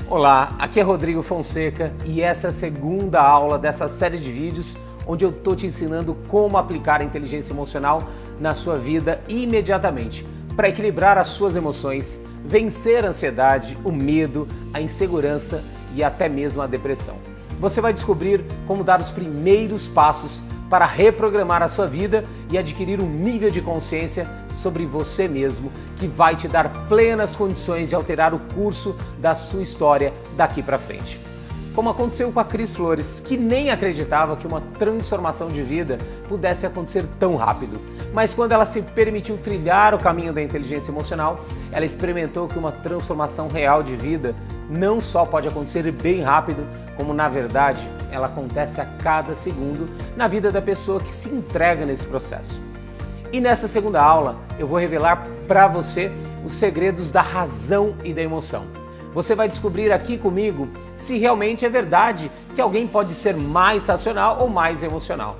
Olá, aqui é Rodrigo Fonseca e essa é a segunda aula dessa série de vídeos onde eu estou te ensinando como aplicar a inteligência emocional na sua vida imediatamente para equilibrar as suas emoções, vencer a ansiedade, o medo, a insegurança e até mesmo a depressão. Você vai descobrir como dar os primeiros passos para reprogramar a sua vida e adquirir um nível de consciência sobre você mesmo que vai te dar plenas condições de alterar o curso da sua história daqui para frente. Como aconteceu com a Cris Flores, que nem acreditava que uma transformação de vida pudesse acontecer tão rápido. Mas quando ela se permitiu trilhar o caminho da inteligência emocional, ela experimentou que uma transformação real de vida não só pode acontecer bem rápido, como na verdade ela acontece a cada segundo na vida da pessoa que se entrega nesse processo. E nessa segunda aula eu vou revelar para você os segredos da razão e da emoção. Você vai descobrir aqui comigo se realmente é verdade que alguém pode ser mais racional ou mais emocional.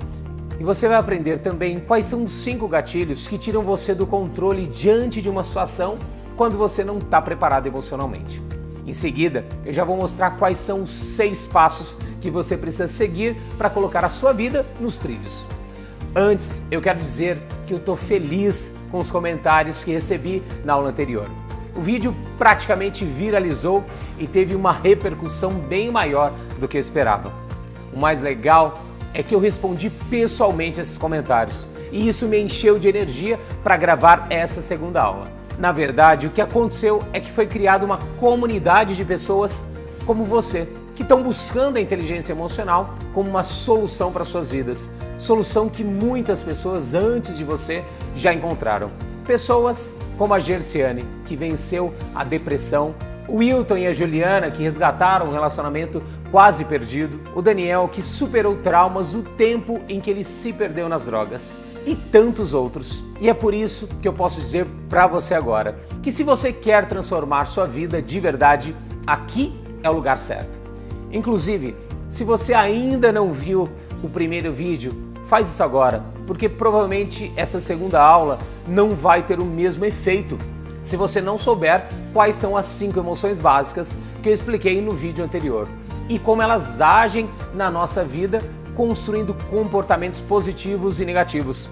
E você vai aprender também quais são os 5 gatilhos que tiram você do controle diante de uma situação quando você não está preparado emocionalmente. Em seguida, eu já vou mostrar quais são os 6 passos que você precisa seguir para colocar a sua vida nos trilhos. Antes, eu quero dizer que eu estou feliz com os comentários que recebi na aula anterior. O vídeo praticamente viralizou e teve uma repercussão bem maior do que eu esperava. O mais legal é que eu respondi pessoalmente esses comentários e isso me encheu de energia para gravar essa segunda aula. Na verdade, o que aconteceu é que foi criada uma comunidade de pessoas como você, que estão buscando a inteligência emocional como uma solução para suas vidas. Solução que muitas pessoas antes de você já encontraram. Pessoas como a Gerciane, que venceu a depressão, o Wilton e a Juliana, que resgataram um relacionamento quase perdido, o Daniel, que superou traumas do tempo em que ele se perdeu nas drogas, e tantos outros. E é por isso que eu posso dizer para você agora, que se você quer transformar sua vida de verdade, aqui é o lugar certo. Inclusive, se você ainda não viu o primeiro vídeo, faz isso agora, porque provavelmente essa segunda aula não vai ter o mesmo efeito se você não souber quais são as 5 emoções básicas que eu expliquei no vídeo anterior e como elas agem na nossa vida, construindo comportamentos positivos e negativos.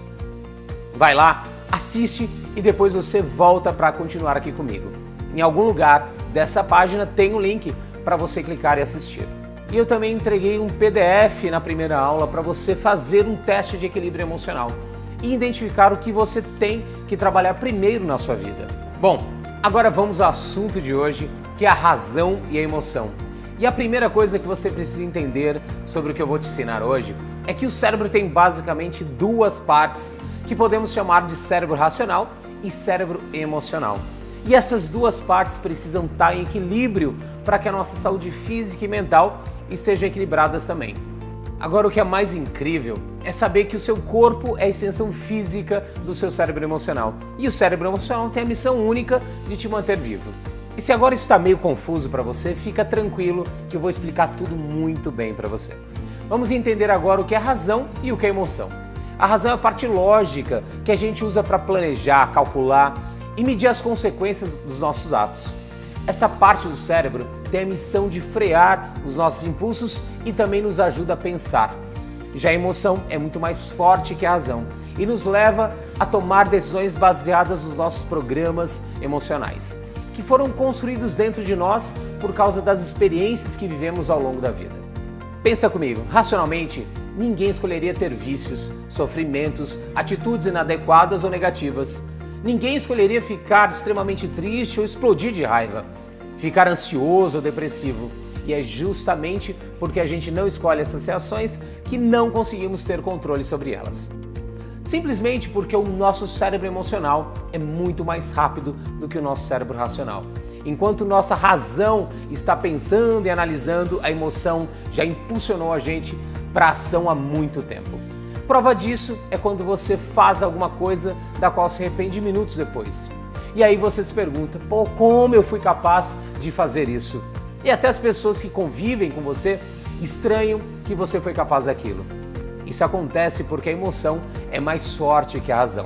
Vai lá, assiste e depois você volta para continuar aqui comigo. Em algum lugar dessa página tem um link para você clicar e assistir. E eu também entreguei um PDF na primeira aula para você fazer um teste de equilíbrio emocional e identificar o que você tem que trabalhar primeiro na sua vida. Bom, agora vamos ao assunto de hoje, que é a razão e a emoção. E a primeira coisa que você precisa entender sobre o que eu vou te ensinar hoje é que o cérebro tem basicamente 2 partes que podemos chamar de cérebro racional e cérebro emocional. E essas 2 partes precisam estar em equilíbrio para que a nossa saúde física e mental estejam equilibradas também. Agora, o que é mais incrível é saber que o seu corpo é a extensão física do seu cérebro emocional. E o cérebro emocional tem a missão única de te manter vivo. E se agora isso está meio confuso para você, fica tranquilo que eu vou explicar tudo muito bem para você. Vamos entender agora o que é razão e o que é emoção. A razão é a parte lógica que a gente usa para planejar, calcular e medir as consequências dos nossos atos. Essa parte do cérebro tem a missão de frear os nossos impulsos e também nos ajuda a pensar. Já a emoção é muito mais forte que a razão e nos leva a tomar decisões baseadas nos nossos programas emocionais, que foram construídos dentro de nós por causa das experiências que vivemos ao longo da vida. Pensa comigo, racionalmente, ninguém escolheria ter vícios, sofrimentos, atitudes inadequadas ou negativas. Ninguém escolheria ficar extremamente triste ou explodir de raiva, ficar ansioso ou depressivo. E é justamente porque a gente não escolhe essas reações que não conseguimos ter controle sobre elas. Simplesmente porque o nosso cérebro emocional é muito mais rápido do que o nosso cérebro racional. Enquanto nossa razão está pensando e analisando, a emoção já impulsionou a gente para a ação há muito tempo. Prova disso é quando você faz alguma coisa da qual se arrepende minutos depois. E aí você se pergunta, pô, como eu fui capaz de fazer isso? E até as pessoas que convivem com você estranham que você foi capaz daquilo. Isso acontece porque a emoção é mais forte que a razão.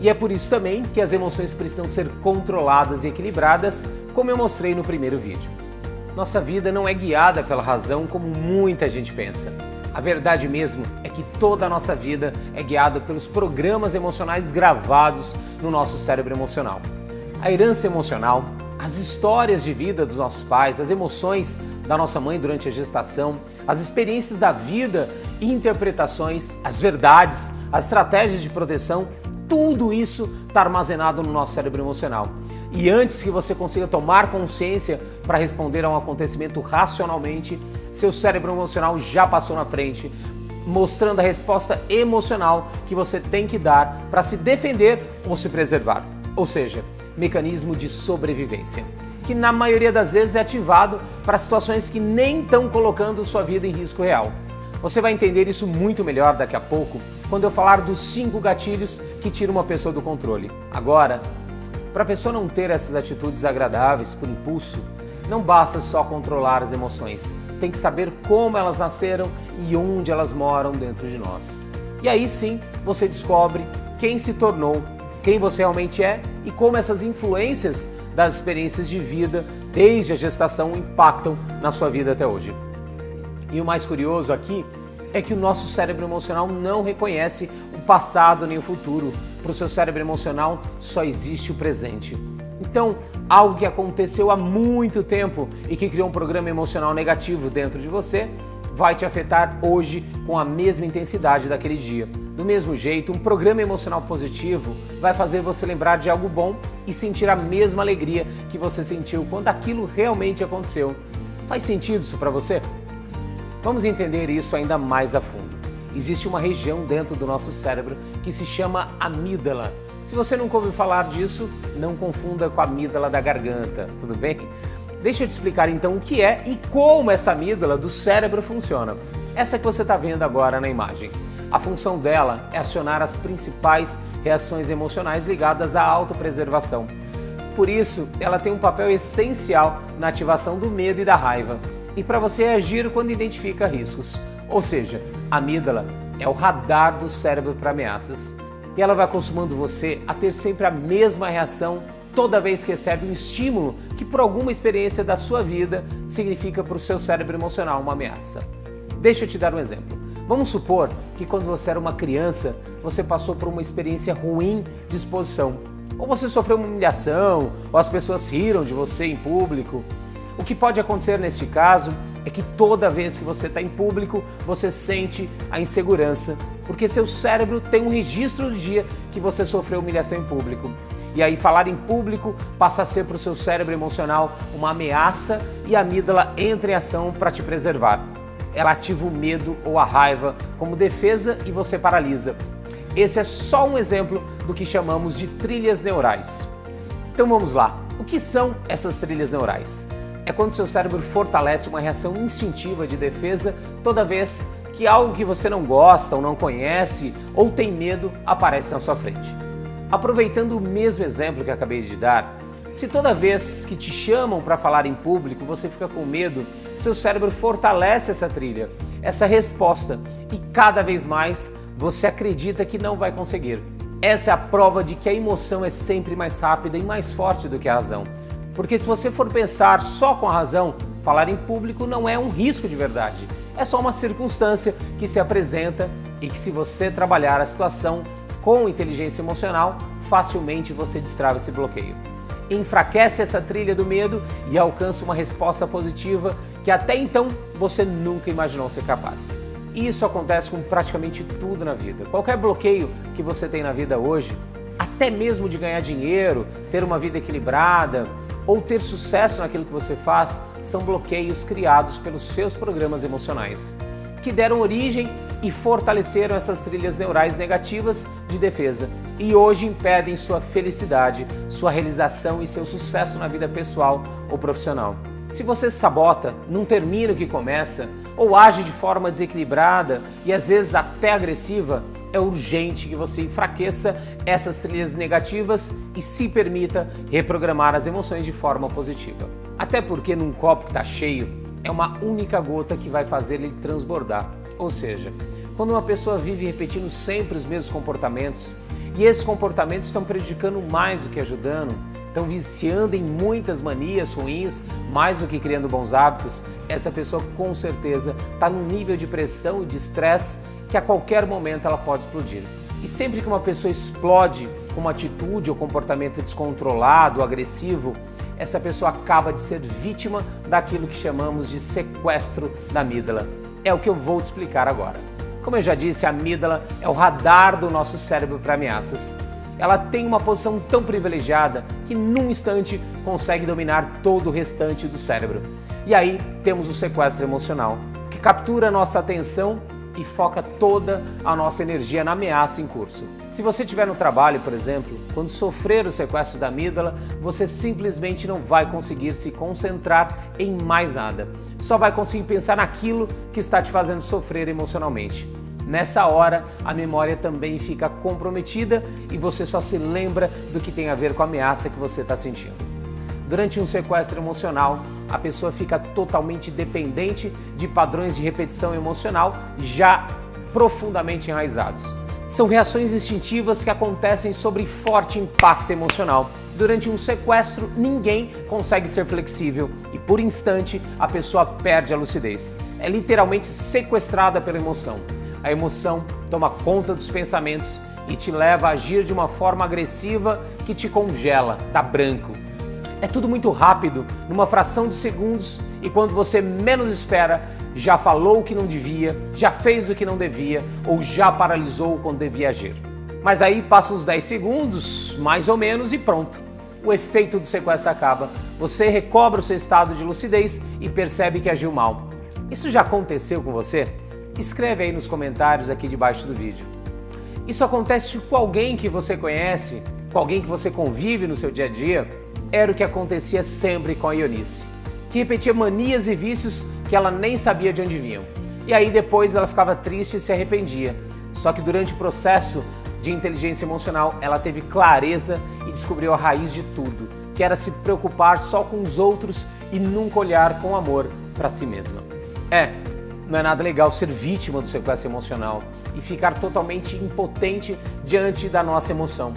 E é por isso também que as emoções precisam ser controladas e equilibradas, como eu mostrei no primeiro vídeo. Nossa vida não é guiada pela razão como muita gente pensa. A verdade mesmo é que toda a nossa vida é guiada pelos programas emocionais gravados no nosso cérebro emocional. A herança emocional, as histórias de vida dos nossos pais, as emoções da nossa mãe durante a gestação, as experiências da vida e interpretações, as verdades, as estratégias de proteção, tudo isso está armazenado no nosso cérebro emocional. E antes que você consiga tomar consciência para responder a um acontecimento racionalmente, seu cérebro emocional já passou na frente, mostrando a resposta emocional que você tem que dar para se defender ou se preservar. Ou seja, mecanismo de sobrevivência, que na maioria das vezes é ativado para situações que nem estão colocando sua vida em risco real. Você vai entender isso muito melhor daqui a pouco, quando eu falar dos 5 gatilhos que tiram uma pessoa do controle. Agora, para a pessoa não ter essas atitudes agradáveis por impulso, não basta só controlar as emoções, tem que saber como elas nasceram e onde elas moram dentro de nós. E aí sim, você descobre quem se tornou, quem você realmente é e como essas influências das experiências de vida desde a gestação impactam na sua vida até hoje. E o mais curioso aqui é que o nosso cérebro emocional não reconhece o passado nem o futuro. Para o seu cérebro emocional só existe o presente. Então, algo que aconteceu há muito tempo e que criou um programa emocional negativo dentro de você vai te afetar hoje com a mesma intensidade daquele dia. Do mesmo jeito, um programa emocional positivo vai fazer você lembrar de algo bom e sentir a mesma alegria que você sentiu quando aquilo realmente aconteceu. Faz sentido isso para você? Vamos entender isso ainda mais a fundo. Existe uma região dentro do nosso cérebro que se chama amígdala. Se você nunca ouviu falar disso, não confunda com a amígdala da garganta, tudo bem? Deixa eu te explicar então o que é e como essa amígdala do cérebro funciona. Essa que você está vendo agora na imagem. A função dela é acionar as principais reações emocionais ligadas à autopreservação. Por isso, ela tem um papel essencial na ativação do medo e da raiva e para você agir quando identifica riscos. Ou seja, a amígdala é o radar do cérebro para ameaças e ela vai acostumando você a ter sempre a mesma reação toda vez que recebe um estímulo que por alguma experiência da sua vida significa para o seu cérebro emocional uma ameaça. Deixa eu te dar um exemplo. Vamos supor que quando você era uma criança, você passou por uma experiência ruim de exposição. Ou você sofreu uma humilhação, ou as pessoas riram de você em público. O que pode acontecer neste caso é que toda vez que você está em público, você sente a insegurança, porque seu cérebro tem um registro do dia que você sofreu humilhação em público. E aí falar em público passa a ser para o seu cérebro emocional uma ameaça e a amígdala entra em ação para te preservar. Ela ativa o medo ou a raiva como defesa e você paralisa. Esse é só um exemplo do que chamamos de trilhas neurais. Então vamos lá. O que são essas trilhas neurais? É quando seu cérebro fortalece uma reação instintiva de defesa toda vez que algo que você não gosta ou não conhece ou tem medo aparece na sua frente. Aproveitando o mesmo exemplo que acabei de dar, se toda vez que te chamam para falar em público você fica com medo, seu cérebro fortalece essa trilha, essa resposta e cada vez mais você acredita que não vai conseguir. Essa é a prova de que a emoção é sempre mais rápida e mais forte do que a razão. Porque se você for pensar só com a razão, falar em público não é um risco de verdade. É só uma circunstância que se apresenta e que se você trabalhar a situação com inteligência emocional, facilmente você destrava esse bloqueio. Enfraquece essa trilha do medo e alcança uma resposta positiva que até então você nunca imaginou ser capaz. E isso acontece com praticamente tudo na vida. Qualquer bloqueio que você tem na vida hoje, até mesmo de ganhar dinheiro, ter uma vida equilibrada ou ter sucesso naquilo que você faz, são bloqueios criados pelos seus programas emocionais, que deram origem e fortaleceram essas trilhas neurais negativas de defesa e hoje impedem sua felicidade, sua realização e seu sucesso na vida pessoal ou profissional. Se você sabota, não termina o que começa ou age de forma desequilibrada e às vezes até agressiva, é urgente que você enfraqueça essas trilhas negativas e se permita reprogramar as emoções de forma positiva. Até porque num copo que está cheio, é uma única gota que vai fazer ele transbordar. Ou seja, quando uma pessoa vive repetindo sempre os mesmos comportamentos e esses comportamentos estão prejudicando mais do que ajudando, estão viciando em muitas manias ruins, mais do que criando bons hábitos, essa pessoa com certeza está num nível de pressão e de estresse que a qualquer momento ela pode explodir. E sempre que uma pessoa explode com uma atitude ou comportamento descontrolado, agressivo, essa pessoa acaba de ser vítima daquilo que chamamos de sequestro da amígdala. É o que eu vou te explicar agora. Como eu já disse, a amígdala é o radar do nosso cérebro para ameaças. Ela tem uma posição tão privilegiada que num instante consegue dominar todo o restante do cérebro. E aí temos o sequestro emocional, que captura a nossa atenção e foca toda a nossa energia na ameaça em curso. Se você estiver no trabalho, por exemplo, quando sofrer o sequestro da amígdala, você simplesmente não vai conseguir se concentrar em mais nada. Só vai conseguir pensar naquilo que está te fazendo sofrer emocionalmente. Nessa hora, a memória também fica comprometida e você só se lembra do que tem a ver com a ameaça que você está sentindo. Durante um sequestro emocional, a pessoa fica totalmente dependente de padrões de repetição emocional já profundamente enraizados. São reações instintivas que acontecem sob forte impacto emocional. Durante um sequestro, ninguém consegue ser flexível e, por instante, a pessoa perde a lucidez. É literalmente sequestrada pela emoção. A emoção toma conta dos pensamentos e te leva a agir de uma forma agressiva que te congela, dá branco. É tudo muito rápido, numa fração de segundos, e quando você menos espera, já falou o que não devia, já fez o que não devia ou já paralisou quando devia agir. Mas aí passam uns 10 segundos, mais ou menos, e pronto. O efeito do sequestro acaba, você recobra o seu estado de lucidez e percebe que agiu mal. Isso já aconteceu com você? Escreve aí nos comentários aqui debaixo do vídeo. Isso acontece com alguém que você conhece, com alguém que você convive no seu dia a dia? Era o que acontecia sempre com a Ionice, que repetia manias e vícios que ela nem sabia de onde vinham. E aí depois ela ficava triste e se arrependia. Só que durante o processo de inteligência emocional, ela teve clareza e descobriu a raiz de tudo, que era se preocupar só com os outros e nunca olhar com amor para si mesma. Não é nada legal ser vítima do sequestro emocional e ficar totalmente impotente diante da nossa emoção.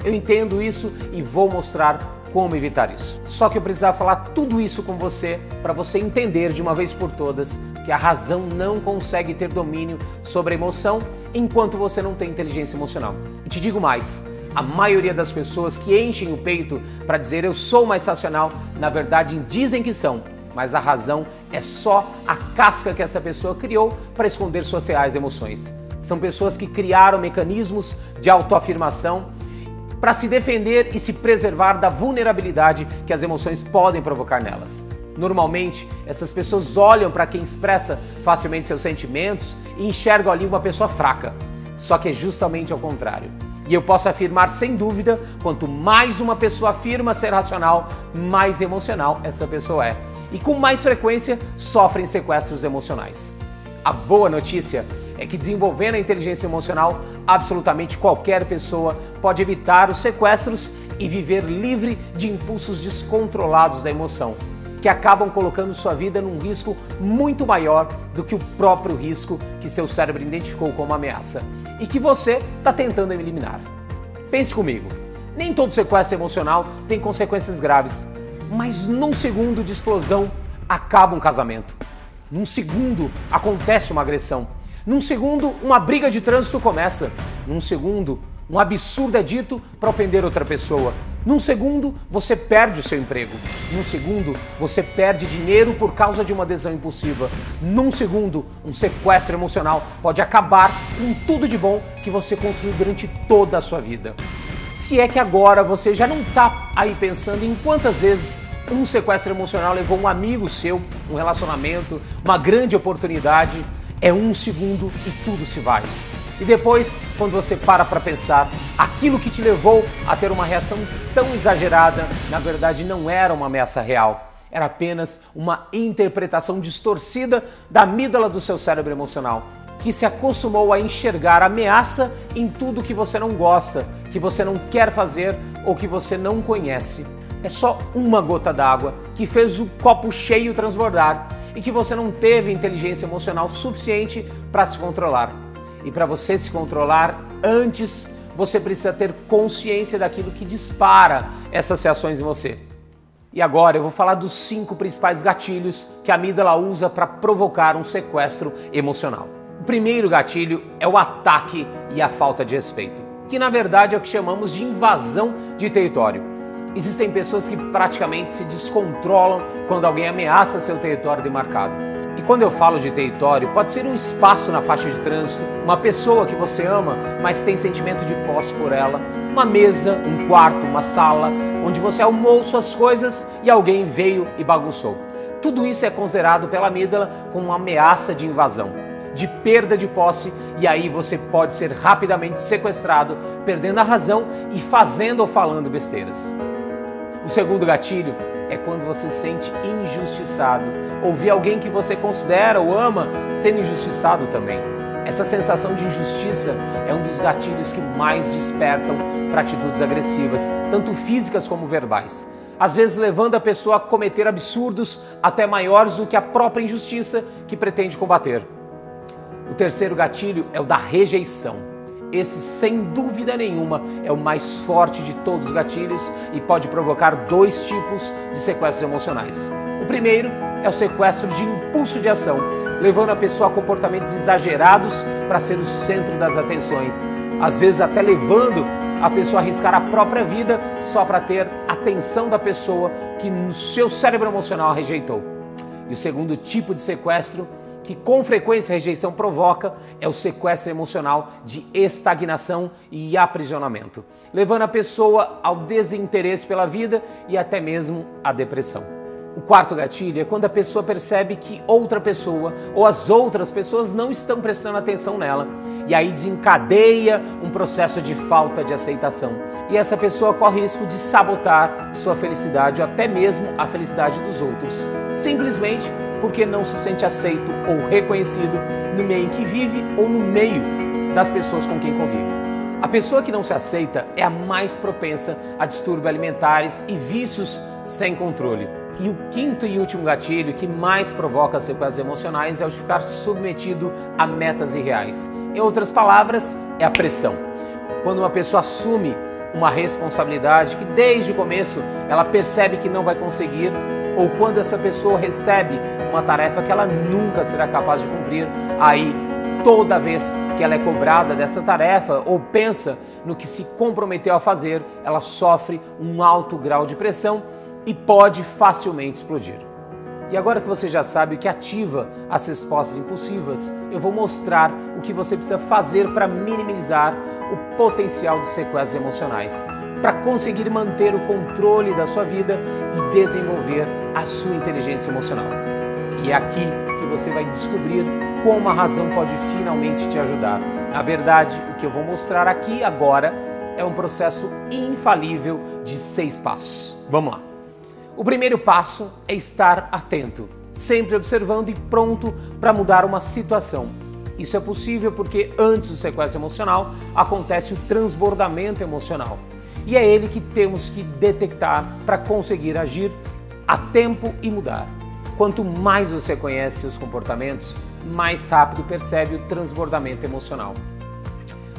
Eu entendo isso e vou mostrar como evitar isso. Só que eu precisava falar tudo isso com você para você entender de uma vez por todas que a razão não consegue ter domínio sobre a emoção enquanto você não tem inteligência emocional. E te digo mais, a maioria das pessoas que enchem o peito para dizer eu sou mais racional, na verdade dizem que são, mas a razão é só a casca que essa pessoa criou para esconder suas reais emoções. São pessoas que criaram mecanismos de autoafirmação para se defender e se preservar da vulnerabilidade que as emoções podem provocar nelas. Normalmente, essas pessoas olham para quem expressa facilmente seus sentimentos e enxergam ali uma pessoa fraca. Só que é justamente ao contrário. E eu posso afirmar sem dúvida, quanto mais uma pessoa afirma ser racional, mais emocional essa pessoa é. E com mais frequência sofrem sequestros emocionais. A boa notícia é que desenvolvendo a inteligência emocional, absolutamente qualquer pessoa pode evitar os sequestros e viver livre de impulsos descontrolados da emoção, que acabam colocando sua vida num risco muito maior do que o próprio risco que seu cérebro identificou como ameaça e que você está tentando eliminar. Pense comigo, nem todo sequestro emocional tem consequências graves, mas num segundo de explosão acaba um casamento. Num segundo acontece uma agressão. Num segundo, uma briga de trânsito começa. Num segundo, um absurdo é dito para ofender outra pessoa. Num segundo, você perde o seu emprego. Num segundo, você perde dinheiro por causa de uma adesão impulsiva. Num segundo, um sequestro emocional pode acabar com tudo de bom que você construiu durante toda a sua vida. Se é que agora você já não está aí pensando em quantas vezes um sequestro emocional levou um amigo seu, um relacionamento, uma grande oportunidade. É um segundo e tudo se vai. E depois, quando você para pensar, aquilo que te levou a ter uma reação tão exagerada, na verdade não era uma ameaça real. Era apenas uma interpretação distorcida da amígdala do seu cérebro emocional, que se acostumou a enxergar ameaça em tudo que você não gosta, que você não quer fazer ou que você não conhece. É só uma gota d'água que fez o copo cheio transbordar e que você não teve inteligência emocional suficiente para se controlar. E para você se controlar, antes você precisa ter consciência daquilo que dispara essas reações em você. E agora eu vou falar dos 5 principais gatilhos que a amígdala usa para provocar um sequestro emocional. O primeiro gatilho é o ataque e a falta de respeito, que na verdade é o que chamamos de invasão de território. Existem pessoas que praticamente se descontrolam quando alguém ameaça seu território demarcado. E quando eu falo de território, pode ser um espaço na faixa de trânsito, uma pessoa que você ama, mas tem sentimento de posse por ela, uma mesa, um quarto, uma sala, onde você arrumou suas coisas e alguém veio e bagunçou. Tudo isso é considerado pela amígdala como uma ameaça de invasão, de perda de posse, e aí você pode ser rapidamente sequestrado, perdendo a razão e fazendo ou falando besteiras. O segundo gatilho é quando você se sente injustiçado, ou vê alguém que você considera ou ama sendo injustiçado também. Essa sensação de injustiça é um dos gatilhos que mais despertam para atitudes agressivas, tanto físicas como verbais. Às vezes levando a pessoa a cometer absurdos até maiores do que a própria injustiça que pretende combater. O terceiro gatilho é o da rejeição. Esse, sem dúvida nenhuma, é o mais forte de todos os gatilhos e pode provocar 2 tipos de sequestros emocionais. O primeiro é o sequestro de impulso de ação, levando a pessoa a comportamentos exagerados para ser o centro das atenções, às vezes até levando a pessoa a arriscar a própria vida só para ter a atenção da pessoa que no seu cérebro emocional a rejeitou. E o segundo tipo de sequestro, que com frequência a rejeição provoca, é o sequestro emocional de estagnação e aprisionamento, levando a pessoa ao desinteresse pela vida e até mesmo à depressão. O quarto gatilho é quando a pessoa percebe que outra pessoa ou as outras pessoas não estão prestando atenção nela, e aí desencadeia um processo de falta de aceitação. E essa pessoa corre risco de sabotar sua felicidade ou até mesmo a felicidade dos outros, simplesmente porque não se sente aceito ou reconhecido no meio em que vive ou no meio das pessoas com quem convive. A pessoa que não se aceita é a mais propensa a distúrbios alimentares e vícios sem controle. E o quinto e último gatilho que mais provoca sequestros emocionais é o de ficar submetido a metas irreais. Em outras palavras, é a pressão. Quando uma pessoa assume uma responsabilidade que desde o começo ela percebe que não vai conseguir, ou quando essa pessoa recebe uma tarefa que ela nunca será capaz de cumprir, aí toda vez que ela é cobrada dessa tarefa ou pensa no que se comprometeu a fazer, ela sofre um alto grau de pressão e pode facilmente explodir. E agora que você já sabe o que ativa as respostas impulsivas, eu vou mostrar o que você precisa fazer para minimizar o potencial dos sequestros emocionais, para conseguir manter o controle da sua vida e desenvolver a sua inteligência emocional. E é aqui que você vai descobrir como a razão pode finalmente te ajudar. Na verdade, o que eu vou mostrar aqui agora é um processo infalível de 6 passos. Vamos lá. O primeiro passo é estar atento, sempre observando e pronto para mudar uma situação. Isso é possível porque antes do sequestro emocional acontece o transbordamento emocional. E é ele que temos que detectar para conseguir agir a tempo e mudar. Quanto mais você conhece seus comportamentos, mais rápido percebe o transbordamento emocional.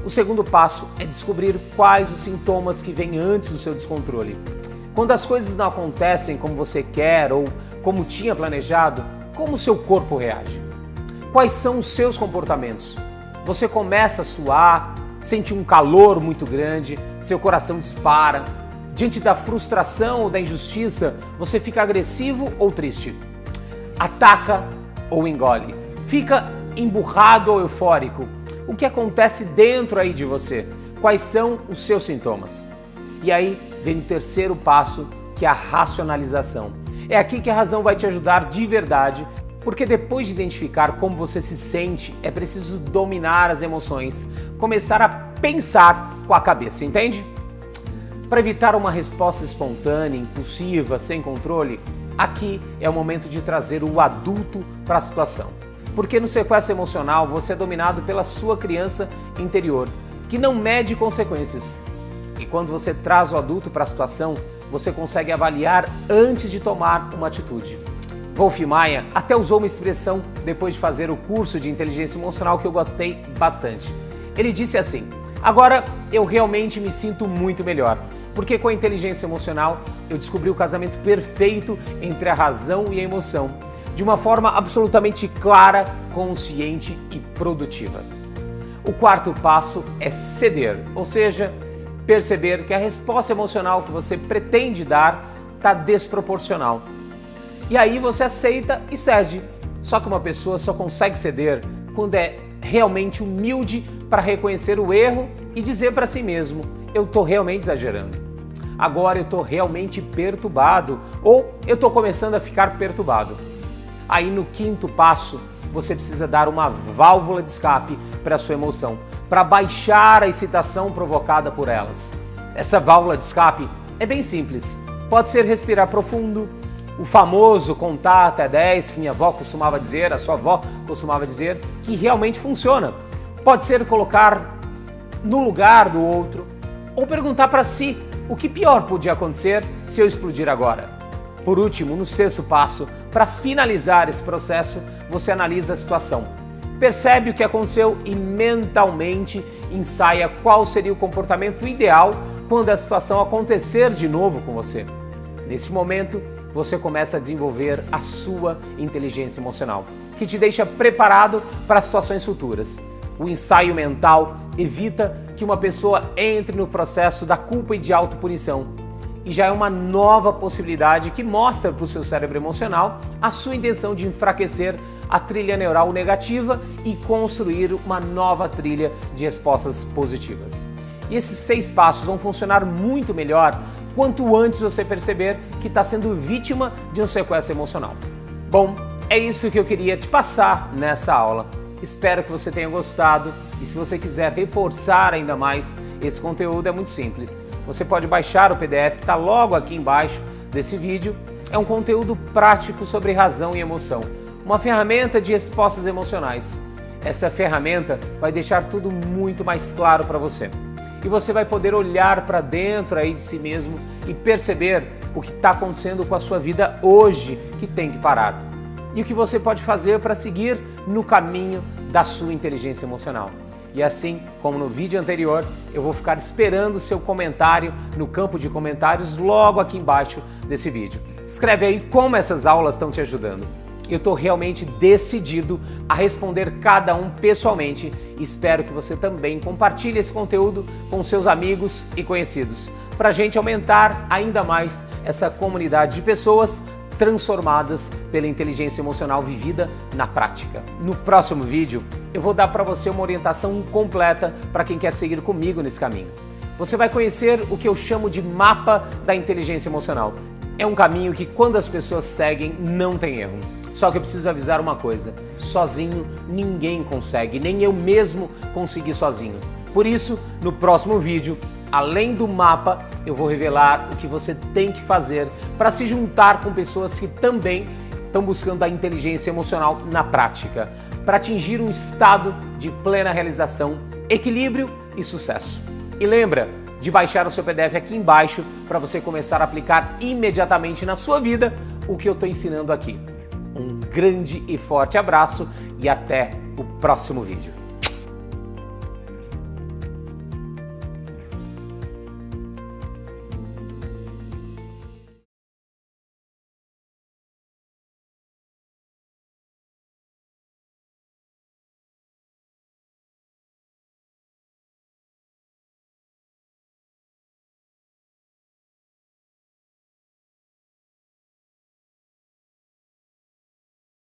O segundo passo é descobrir quais os sintomas que vêm antes do seu descontrole. Quando as coisas não acontecem como você quer ou como tinha planejado, como o seu corpo reage? Quais são os seus comportamentos? Você começa a suar, sente um calor muito grande, seu coração dispara. Diante da frustração ou da injustiça, você fica agressivo ou triste? Ataca ou engole? Fica emburrado ou eufórico? O que acontece dentro aí de você? Quais são os seus sintomas? E aí vem o terceiro passo, que é a racionalização. É aqui que a razão vai te ajudar de verdade, porque depois de identificar como você se sente, é preciso dominar as emoções, começar a pensar com a cabeça, entende? Para evitar uma resposta espontânea, impulsiva, sem controle, aqui é o momento de trazer o adulto para a situação. Porque no sequestro emocional você é dominado pela sua criança interior, que não mede consequências. E quando você traz o adulto para a situação, você consegue avaliar antes de tomar uma atitude. Wolf Maia até usou uma expressão depois de fazer o curso de inteligência emocional que eu gostei bastante. Ele disse assim: Agora eu realmente me sinto muito melhor, porque com a inteligência emocional eu descobri o casamento perfeito entre a razão e a emoção, de uma forma absolutamente clara, consciente e produtiva. O quarto passo é ceder, ou seja, perceber que a resposta emocional que você pretende dar está desproporcional. E aí você aceita e cede. Só que uma pessoa só consegue ceder quando é realmente humilde para reconhecer o erro e dizer para si mesmo: eu estou realmente exagerando. Agora eu estou realmente perturbado, ou eu estou começando a ficar perturbado. Aí no quinto passo, você precisa dar uma válvula de escape para a sua emoção, para baixar a excitação provocada por elas. Essa válvula de escape é bem simples. Pode ser respirar profundo, o famoso contar até 10, que minha avó costumava dizer, a sua avó costumava dizer, que realmente funciona. Pode ser colocar no lugar do outro, ou perguntar para si o que pior podia acontecer se eu explodir agora. Por último, no sexto passo, para finalizar esse processo, você analisa a situação. Percebe o que aconteceu e mentalmente ensaia qual seria o comportamento ideal quando a situação acontecer de novo com você. Nesse momento, você começa a desenvolver a sua inteligência emocional, que te deixa preparado para situações futuras. O ensaio mental evita que uma pessoa entre no processo da culpa e de autopunição. E já é uma nova possibilidade que mostra para o seu cérebro emocional a sua intenção de enfraquecer a trilha neural negativa e construir uma nova trilha de respostas positivas. E esses 6 passos vão funcionar muito melhor quanto antes você perceber que está sendo vítima de um sequestro emocional. Bom, é isso que eu queria te passar nessa aula. Espero que você tenha gostado e se você quiser reforçar ainda mais esse conteúdo é muito simples. Você pode baixar o PDF que está logo aqui embaixo desse vídeo. É um conteúdo prático sobre razão e emoção, uma ferramenta de respostas emocionais. Essa ferramenta vai deixar tudo muito mais claro para você. E você vai poder olhar para dentro aí de si mesmo e perceber o que está acontecendo com a sua vida hoje que tem que parar. E o que você pode fazer para seguir no caminho da sua inteligência emocional. E assim como no vídeo anterior, eu vou ficar esperando o seu comentário no campo de comentários logo aqui embaixo desse vídeo. Escreve aí como essas aulas estão te ajudando. Eu estou realmente decidido a responder cada um pessoalmente e espero que você também compartilhe esse conteúdo com seus amigos e conhecidos, para a gente aumentar ainda mais essa comunidade de pessoas transformadas pela inteligência emocional vivida na prática. No próximo vídeo, eu vou dar para você uma orientação completa para quem quer seguir comigo nesse caminho. Você vai conhecer o que eu chamo de mapa da inteligência emocional. É um caminho que, quando as pessoas seguem, não tem erro. Só que eu preciso avisar uma coisa: sozinho ninguém consegue, nem eu mesmo consegui sozinho. Por isso, no próximo vídeo, além do mapa, eu vou revelar o que você tem que fazer para se juntar com pessoas que também estão buscando a inteligência emocional na prática, para atingir um estado de plena realização, equilíbrio e sucesso. E lembra de baixar o seu PDF aqui embaixo para você começar a aplicar imediatamente na sua vida o que eu estou ensinando aqui. Um grande e forte abraço e até o próximo vídeo.